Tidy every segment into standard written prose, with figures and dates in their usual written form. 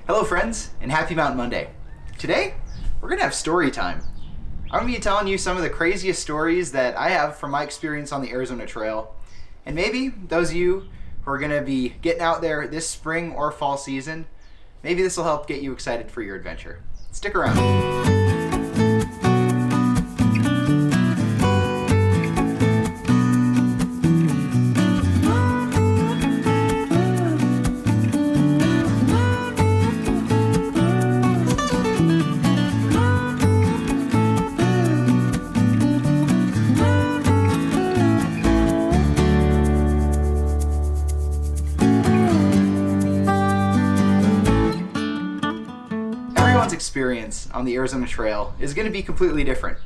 Hello friends, and happy Mountain Monday. Today, we're gonna have story time. I'm gonna be telling you some of the craziest stories that I have from my experience on the Arizona Trail. And maybe those of you who are gonna be getting out there this spring or fall season, maybe this will help get you excited for your adventure. Stick around. Experience on the Arizona Trail is going to be completely different.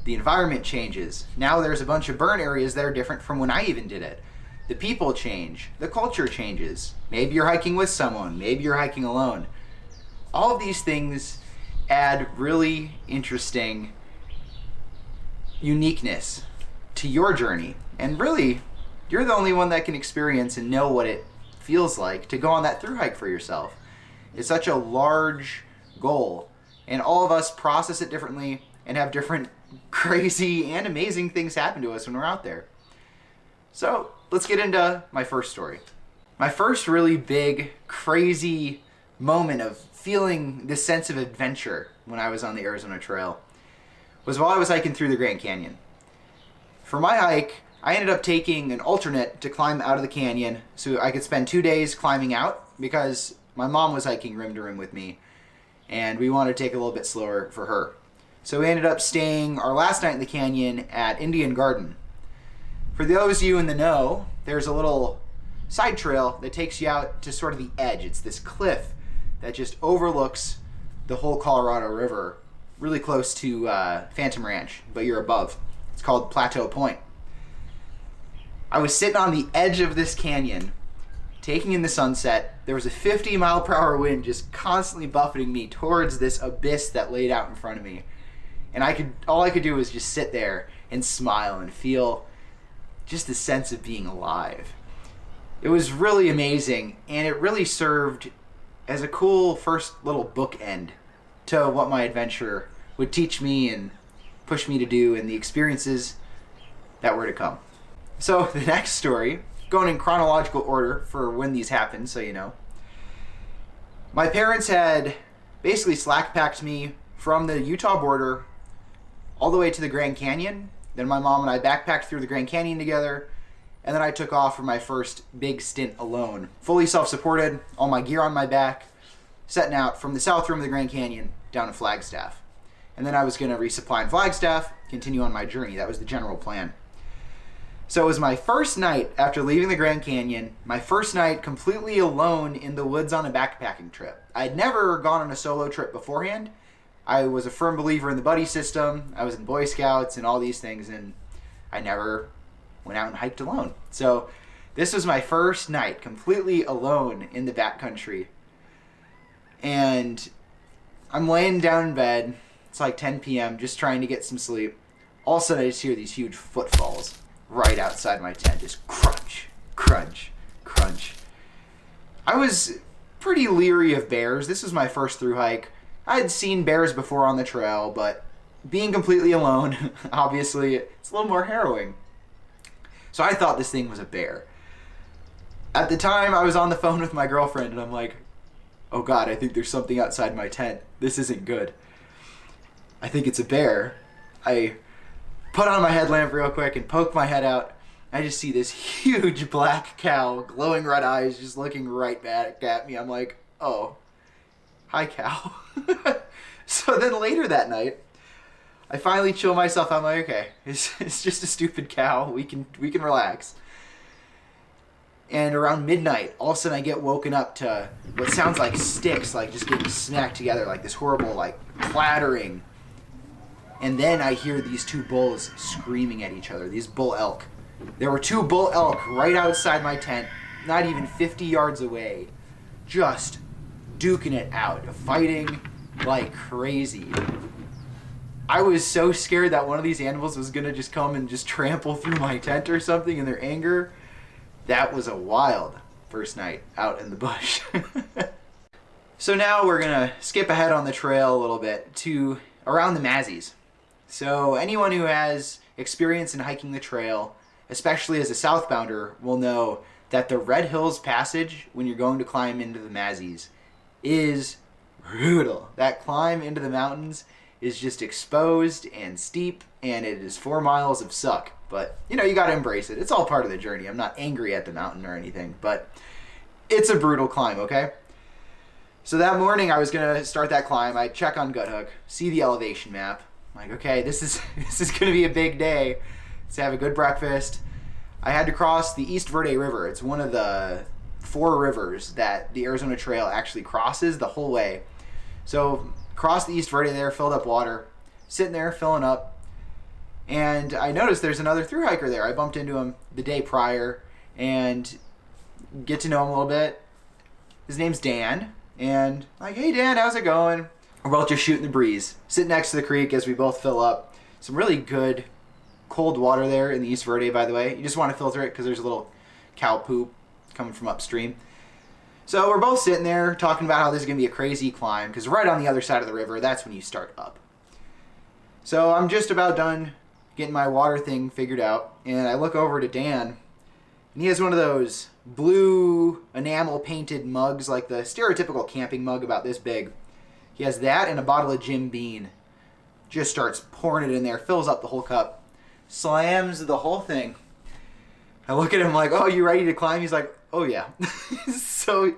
The environment changes. Now there's a bunch of burn areas that are different from when I even did it. The people change. The culture changes. Maybe you're hiking with someone. Maybe you're hiking alone. All of these things add really interesting uniqueness to your journey. And really, you're the only one that can experience and know what it feels like to go on that thru hike for yourself. It's such a large goal, and all of us process it differently and have different crazy and amazing things happen to us when we're out there. So let's get into my first story. My first really big, crazy moment of feeling this sense of adventure when I was on the Arizona Trail was while I was hiking through the Grand Canyon. For my hike, I ended up taking an alternate to climb out of the canyon so I could spend 2 days climbing out because my mom was hiking rim to rim with me, and we wanted to take it a little bit slower for her. So we ended up staying our last night in the canyon at Indian Garden. For those of you in the know, there's a little side trail that takes you out to sort of the edge. It's this cliff that just overlooks the whole Colorado River, really close to Phantom Ranch, but you're above. It's called Plateau Point. I was sitting on the edge of this canyon, taking in the sunset. There was a 50-mile-per-hour wind just constantly buffeting me towards this abyss that laid out in front of me. And all I could do was just sit there and smile and feel just the sense of being alive. It was really amazing, and it really served as a cool first little bookend to what my adventure would teach me and push me to do and the experiences that were to come. So the next story, going in chronological order for when these happened, so you know. My parents had basically slack-packed me from the Utah border all the way to the Grand Canyon. Then my mom and I backpacked through the Grand Canyon together, and then I took off for my first big stint alone. Fully self-supported, all my gear on my back, setting out from the south rim of the Grand Canyon down to Flagstaff. And then I was going to resupply in Flagstaff, continue on my journey. That was the general plan. So it was my first night after leaving the Grand Canyon, my first night completely alone in the woods on a backpacking trip. I'd never gone on a solo trip beforehand. I was a firm believer in the buddy system. I was in Boy Scouts and all these things, and I never went out and hiked alone. So this was my first night completely alone in the backcountry. And I'm laying down in bed. It's like 10 p.m., just trying to get some sleep. All of a sudden, I just hear these huge footfalls right outside my tent, just crunch, crunch, crunch. I was pretty leery of bears. This was my first thru hike. I had seen bears before on the trail, but being completely alone, obviously, it's a little more harrowing. So I thought this thing was a bear. At the time, I was on the phone with my girlfriend, and I'm like, oh God, I think there's something outside my tent. This isn't good. I think it's a bear. I put on my headlamp real quick and poke my head out. I just see this huge black cow, glowing red eyes, just looking right back at me. I'm like, oh, hi cow. So then later that night, I finally chill myself. I'm like, okay, it's just a stupid cow. We can relax. And around midnight, all of a sudden I get woken up to what sounds like sticks, like just getting smacked together, like this horrible, like clattering. And then I hear these two bulls screaming at each other, these bull elk. There were two bull elk right outside my tent, not even 50 yards away, just duking it out, fighting like crazy. I was so scared that one of these animals was going to just come and just trample through my tent or something in their anger. That was a wild first night out in the bush. So now we're gonna skip ahead on the trail a little bit to around the Mazzies. So anyone who has experience in hiking the trail, especially as a southbounder, will know that the Red Hills Passage, when you're going to climb into the Mazzies, is brutal. That climb into the mountains is just exposed and steep, and it is 4 miles of suck. But, you know, you gotta embrace it. It's all part of the journey. I'm not angry at the mountain or anything, but it's a brutal climb, okay? So that morning I was gonna start that climb. I check on Guthook, see the elevation map. I'm like, okay, this is gonna be a big day. Let's have a good breakfast. I had to cross the East Verde River. It's one of the 4 rivers that the Arizona Trail actually crosses the whole way. So crossed the East Verde there, filled up water, sitting there filling up, and I noticed there's another thru hiker there. I bumped into him the day prior and get to know him a little bit. His name's Dan, and like, hey Dan, how's it going? We're both just shooting the breeze, sitting next to the creek as we both fill up. Some really good cold water there in the East Verde, by the way. You just want to filter it because there's a little cow poop coming from upstream. So we're both sitting there talking about how this is going to be a crazy climb, because right on the other side of the river, that's when you start up. So I'm just about done getting my water thing figured out, and I look over to Dan, and he has one of those blue enamel painted mugs, like the stereotypical camping mug about this big. He has that and a bottle of Jim Beam. Just starts pouring it in there, fills up the whole cup, slams the whole thing. I look at him like, oh, you ready to climb? He's like, oh yeah. So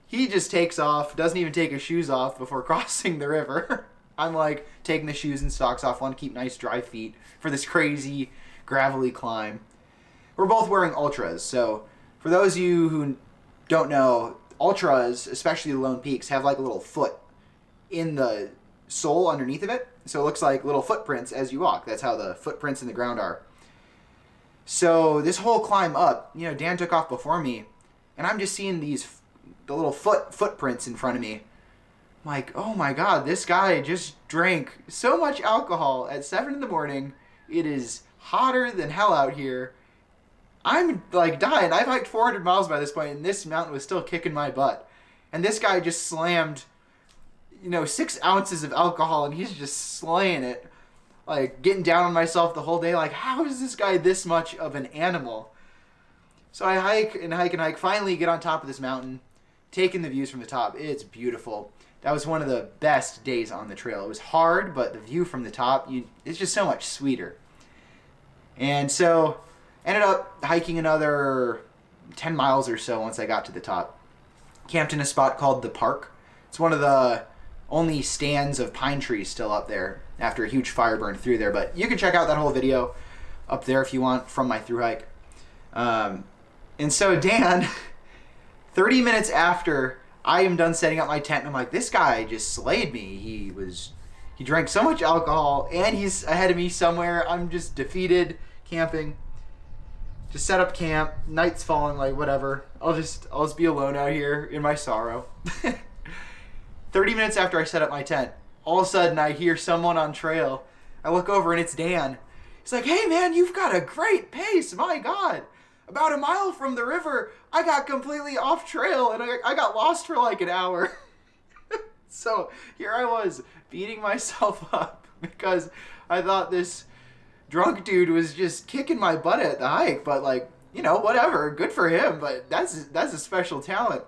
he just takes off, doesn't even take his shoes off before crossing the river. I'm like taking the shoes and socks off, want to keep nice dry feet for this crazy gravelly climb. We're both wearing Ultras, so for those of you who don't know, Ultras, especially the Lone Peaks, have like a little foot in the sole underneath of it. So it looks like little footprints as you walk. That's how the footprints in the ground are. So this whole climb up, you know, Dan took off before me, and I'm just seeing the little footprints in front of me. I'm like, oh my God, this guy just drank so much alcohol at 7 in the morning. It is hotter than hell out here. I'm like dying. I've hiked 400 miles by this point, and this mountain was still kicking my butt. And this guy just slammed, 6 ounces of alcohol, and he's just slaying it. Like, getting down on myself the whole day. Like, how is this guy this much of an animal? So I hike and hike and hike. Finally get on top of this mountain, taking the views from the top. It's beautiful. That was one of the best days on the trail. It was hard, but the view from the top, it's just so much sweeter. And so, ended up hiking another 10 miles or so once I got to the top. Camped in a spot called The Park. It's one of the only stands of pine trees still up there after a huge fire burned through there. But you can check out that whole video up there if you want from my thru hike. And so Dan, 30 minutes after I am done setting up my tent, I'm like, this guy just slayed me. He drank so much alcohol, and he's ahead of me somewhere. I'm just defeated, camping. Just set up camp. Night's falling, like whatever. I'll just be alone out here in my sorrow. 30 minutes after I set up my tent, all of a sudden I hear someone on trail. I look over and it's Dan. He's like, hey man, you've got a great pace, my God. About a mile from the river, I got completely off trail and I got lost for like an hour. So here I was beating myself up because I thought this drunk dude was just kicking my butt at the hike, but like, whatever, good for him, but that's a special talent.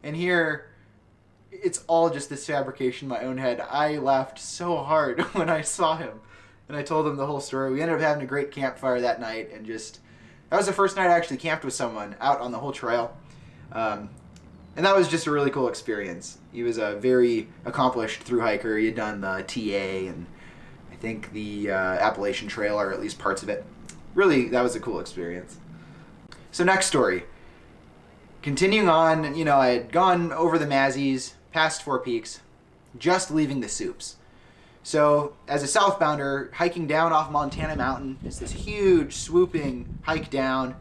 And here, it's all just this fabrication in my own head. I laughed so hard when I saw him, and I told him the whole story. We ended up having a great campfire that night, and that was the first night I actually camped with someone out on the whole trail. And that was just a really cool experience. He was a very accomplished thru hiker. He had done the TA and I think the Appalachian Trail, or at least parts of it. Really, that was a cool experience. So next story. Continuing on, I had gone over the Mazzies, past 4 Peaks, just leaving the Soups. So as a southbounder, hiking down off Montana Mountain, it's this huge swooping hike down.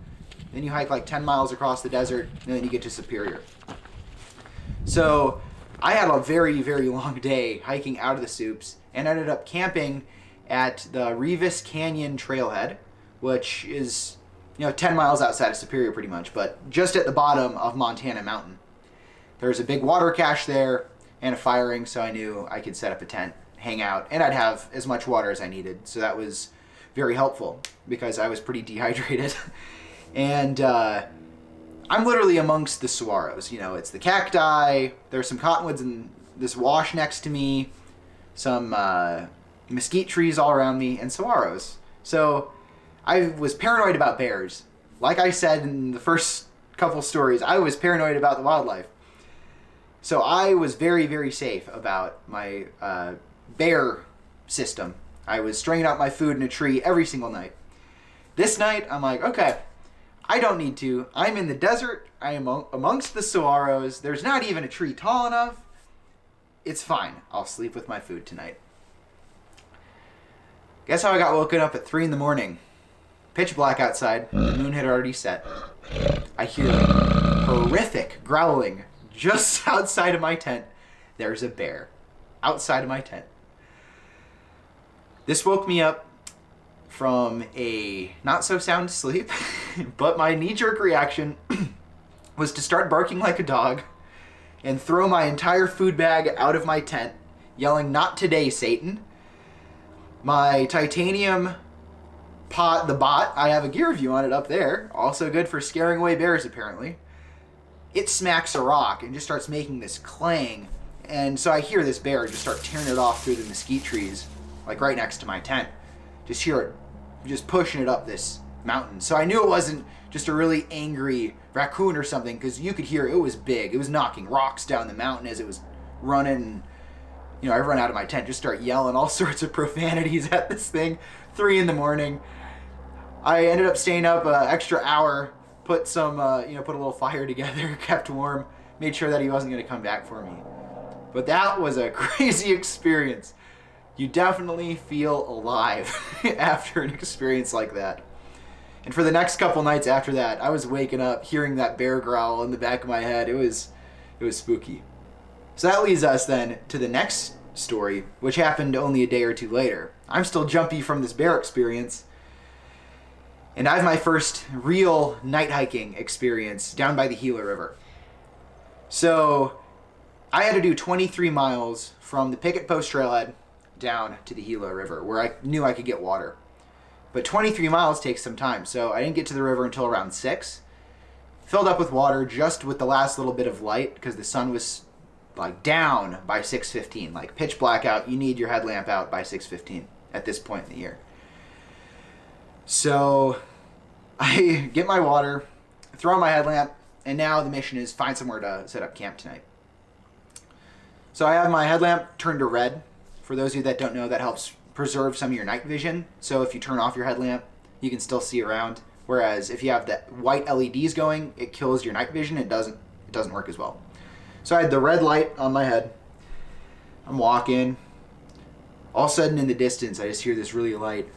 Then you hike like 10 miles across the desert, and then you get to Superior. So I had a very, very long day hiking out of the Soups and ended up camping at the Revis Canyon Trailhead, which is 10 miles outside of Superior pretty much, but just at the bottom of Montana Mountain. There's a big water cache there, and a fire ring, so I knew I could set up a tent, hang out, and I'd have as much water as I needed. So that was very helpful because I was pretty dehydrated. And I'm literally amongst the saguaros. You know, it's the cacti, there's some cottonwoods in this wash next to me, some mesquite trees all around me, and saguaros. So I was paranoid about bears. Like I said in the first couple stories, I was paranoid about the wildlife. So I was very, very safe about my bear system. I was stringing out my food in a tree every single night. This night, I'm like, okay, I don't need to. I'm in the desert. I am amongst the saguaros. There's not even a tree tall enough. It's fine. I'll sleep with my food tonight. Guess how I got woken up at 3 in the morning? Pitch black outside. The moon had already set. I hear horrific growling just outside of my tent. There's a bear outside of my tent. This woke me up from a not so sound sleep, but my knee-jerk reaction was to start barking like a dog and throw my entire food bag out of my tent, yelling, "Not today, Satan." My titanium pot, the bot, I have a gear review on it up there, also good for scaring away bears apparently. It smacks a rock and just starts making this clang, and so I hear this bear just start tearing it off through the mesquite trees, like right next to my tent. Just hear it just pushing it up this mountain. So I knew it wasn't just a really angry raccoon or something, because you could hear it was big. It was knocking rocks down the mountain as it was running. You know, I run out of my tent, just start yelling all sorts of profanities at this thing. 3 in the morning. I ended up staying up an extra hour, put some, put a little fire together, kept warm, made sure that he wasn't going to come back for me. But that was a crazy experience. You definitely feel alive after an experience like that. And for the next couple nights after that, I was waking up hearing that bear growl in the back of my head. It was spooky. So that leads us then to the next story, which happened only a day or two later. I'm still jumpy from this bear experience, and I have my first real night hiking experience down by the Gila River. So I had to do 23 miles from the Picket Post Trailhead down to the Gila River, where I knew I could get water. But 23 miles takes some time, so I didn't get to the river until around 6. Filled up with water just with the last little bit of light, because the sun was like down by 6:15, like pitch black out. You need your headlamp out by 6:15 at this point in the year. So I get my water, throw on my headlamp, and now the mission is find somewhere to set up camp tonight. So I have my headlamp turned to red. For those of you that don't know, that helps preserve some of your night vision. So if you turn off your headlamp, you can still see around. Whereas if you have the white LEDs going, it kills your night vision. It doesn't work as well. So I had the red light on my head. I'm walking. All of a sudden in the distance, I just hear this really light.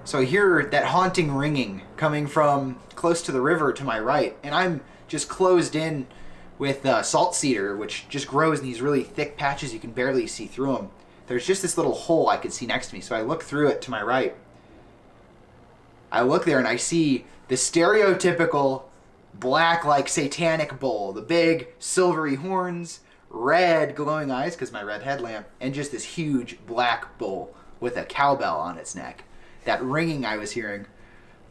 So I hear that haunting ringing coming from close to the river to my right. And I'm just closed in with salt cedar, which just grows in these really thick patches. You can barely see through them. There's just this little hole I could see next to me. So I look through it to my right. I look there and I see the stereotypical black, like Satanic Bull, the big silvery horns, red glowing eyes because my red headlamp, and just this huge black bull with a cowbell on its neck. That ringing I was hearing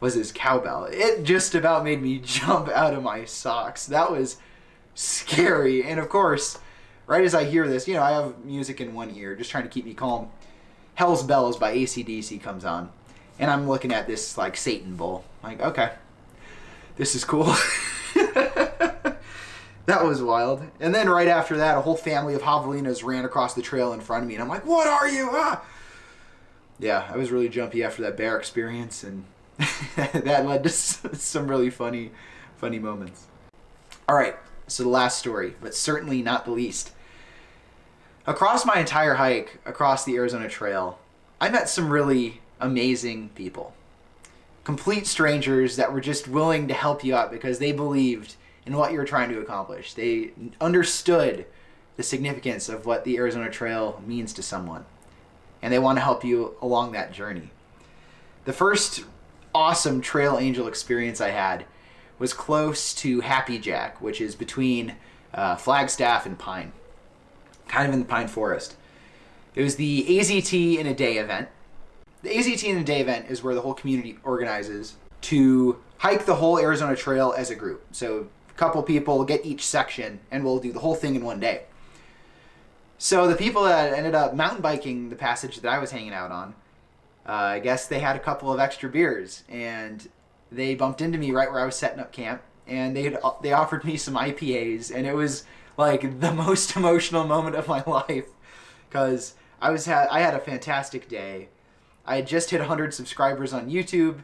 was his cowbell. It just about made me jump out of my socks. That was scary. And of course, right as I hear this, I have music in one ear, just trying to keep me calm. Hell's Bells by AC/DC comes on. And I'm looking at this like Satan bull. Like, okay, this is cool. That was wild. And then right after that, a whole family of javelinas ran across the trail in front of me. And I'm like, what are you? Ah! Yeah, I was really jumpy after that bear experience. And that led to some really funny moments. All right, so the last story, but certainly not the least. Across my entire hike, across the Arizona Trail, I met some really amazing people. Complete strangers that were just willing to help you out because they believed in what you were trying to accomplish. They understood the significance of what the Arizona Trail means to someone, and they want to help you along that journey. The first awesome trail angel experience I had was close to Happy Jack, which is between Flagstaff and Pine, kind of in the Pine Forest. It was the AZT in a Day event. The AZT in a Day event is where the whole community organizes to hike the whole Arizona Trail as a group. So a couple people get each section, and we'll do the whole thing in one day. So the people that ended up mountain biking the passage that I was hanging out on, I guess they had a couple of extra beers, and they bumped into me right where I was setting up camp, and they offered me some IPAs, and it was like the most emotional moment of my life, because I had a fantastic day. I had just hit 100 subscribers on YouTube.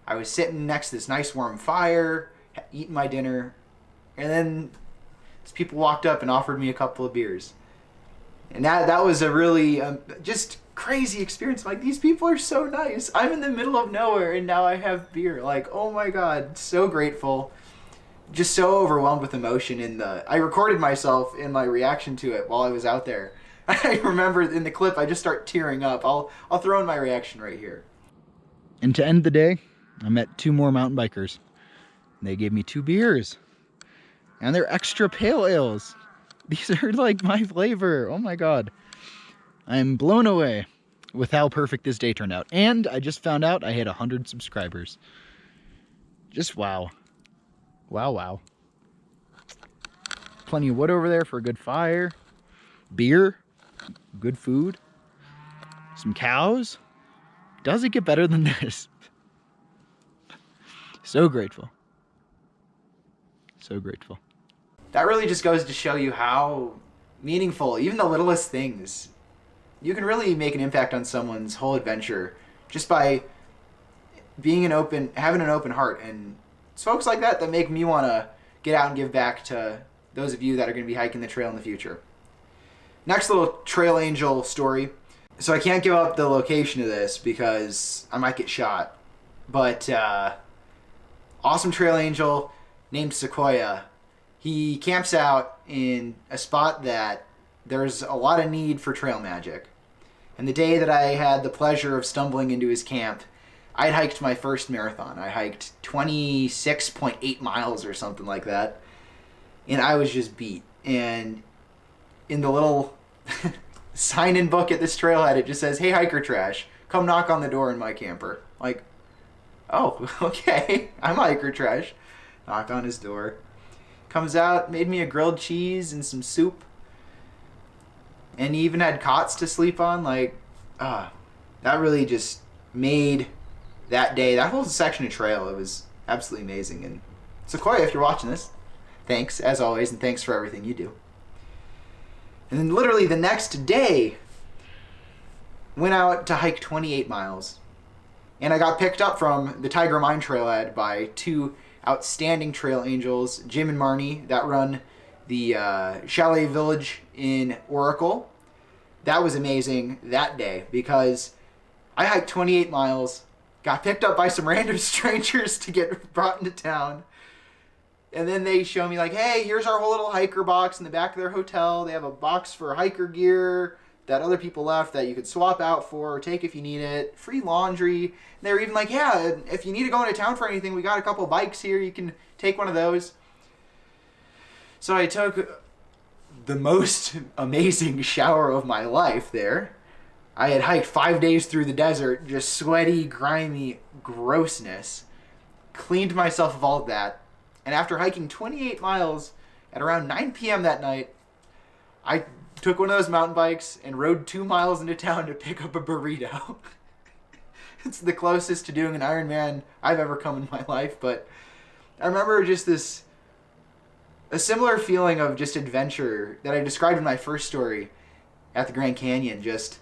I was sitting next to this nice warm fire, eating my dinner, and then these people walked up and offered me a couple of beers. And that was a really just crazy experience. Like, these people are so nice. I'm in the middle of nowhere, and now I have beer. Like, oh my God, so grateful. Just so overwhelmed with emotion. I recorded myself in my reaction to it while I was out there. I remember in the clip, I just start tearing up. I'll throw in my reaction right here. And to end the day, I met 2 more mountain bikers. They gave me 2 beers. And they're extra pale ales. These are like my flavor. Oh my God. I'm blown away with how perfect this day turned out. And I just found out I hit 100 subscribers. Just wow. Wow. Plenty of wood over there for a good fire. Beer. Good food. Some cows. Does it get better than this? So grateful. So grateful. That really just goes to show you how meaningful, even the littlest things, you can really make an impact on someone's whole adventure just by having an open heart. And it's folks like that make me want to get out and give back to those of you that are going to be hiking the trail in the future. Next little trail angel story. So I can't give up the location of this because I might get shot. But awesome trail angel named Sequoia. He camps out in a spot that there's a lot of need for trail magic. And the day that I had the pleasure of stumbling into his camp, I'd hiked my first marathon. I hiked 26.8 miles or something like that. And I was just beat. And in the little sign-in book at this trailhead, it just says, "Hey, hiker trash, come knock on the door in my camper." Like, oh, okay, I'm hiker trash. Knock on his door. Comes out, made me a grilled cheese and some soup. And he even had cots to sleep on. Like, that really just made that day, that whole section of trail, it was absolutely amazing. And Sequoia, if you're watching this, thanks, as always, and thanks for everything you do. And then literally the next day, went out to hike 28 miles. And I got picked up from the Tiger Mine Trailhead by 2 outstanding trail angels, Jim and Marnie, that run the Chalet Village in Oracle. That was amazing that day because I hiked 28 miles, got picked up by some random strangers to get brought into town. And then they show me like, hey, here's our whole little hiker box in the back of their hotel. They have a box for hiker gear that other people left that you could swap out for or take if you need it. Free laundry. And they were even like, yeah, if you need to go into town for anything, we got a couple bikes here. You can take one of those. So I took the most amazing shower of my life there. I had hiked 5 days through the desert, just sweaty, grimy grossness. Cleaned myself of all of that. And after hiking 28 miles at around 9 p.m. that night, I took one of those mountain bikes and rode 2 miles into town to pick up a burrito. It's the closest to doing an Ironman I've ever come in my life, but I remember just a similar feeling of just adventure that I described in my first story at the Grand Canyon. Just,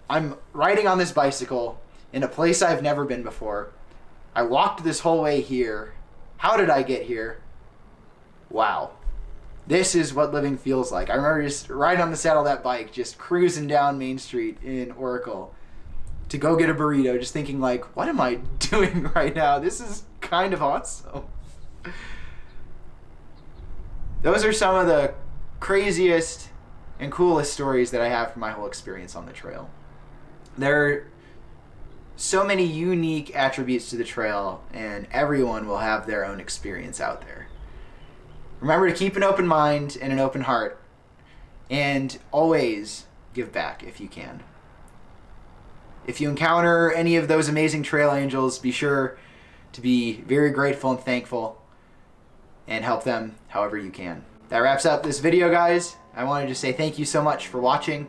I'm riding on this bicycle in a place I've never been before. I walked this whole way here. How did I get here? Wow. This is what living feels like. I remember just riding on the saddle of that bike, just cruising down Main Street in Oracle to go get a burrito, just thinking like, what am I doing right now? This is kind of awesome. Those are some of the craziest and coolest stories that I have from my whole experience on the trail. There are so many unique attributes to the trail, and everyone will have their own experience out there. Remember to keep an open mind and an open heart, and always give back if you can. If you encounter any of those amazing trail angels, be sure to be very grateful and thankful and help them however you can. That wraps up this video, guys. I wanted to say thank you so much for watching.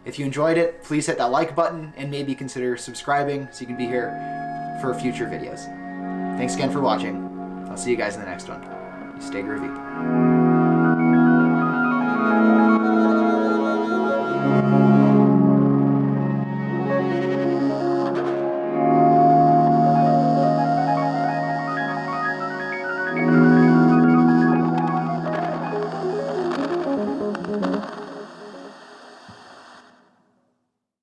If you enjoyed it, please hit that like button and maybe consider subscribing so you can be here for future videos. Thanks again for watching. I'll see you guys in the next one. Stay groovy.